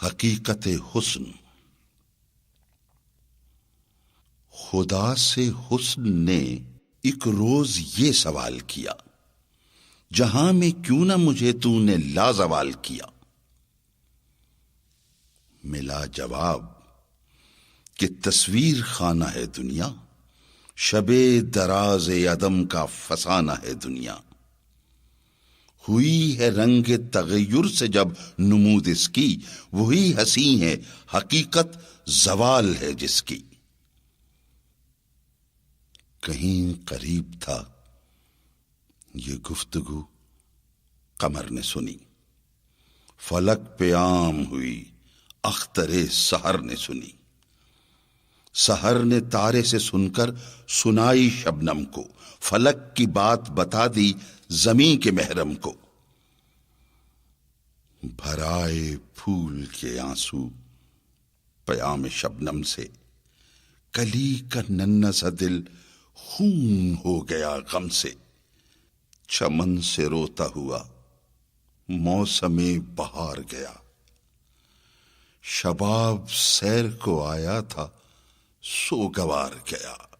حقیقت حسن۔ خدا سے حسن نے ایک روز یہ سوال کیا، جہاں میں کیوں نہ مجھے تو نے لازوال کیا۔ ملا جواب کہ تصویر خانہ ہے دنیا، شب دراز عدم کا فسانہ ہے دنیا۔ ہوئی ہے رنگ تغیر سے جب نمود اس کی، وہی ہنسی ہے حقیقت زوال ہے جس کی۔ کہیں قریب تھا یہ گفتگو قمر نے سنی، فلک پہ عام ہوئی اختر سحر نے سنی۔ سحر نے تارے سے سن کر سنائی شبنم کو، فلک کی بات بتا دی زمیں کے محرم کو۔ بھرائے پھول کے آنسو پیام شبنم سے، کلی کا ننھا سا دل خون ہو گیا غم سے۔ چمن سے روتا ہوا موسم بہار گیا، شباب سیر کو آیا تھا سوگوار گیا۔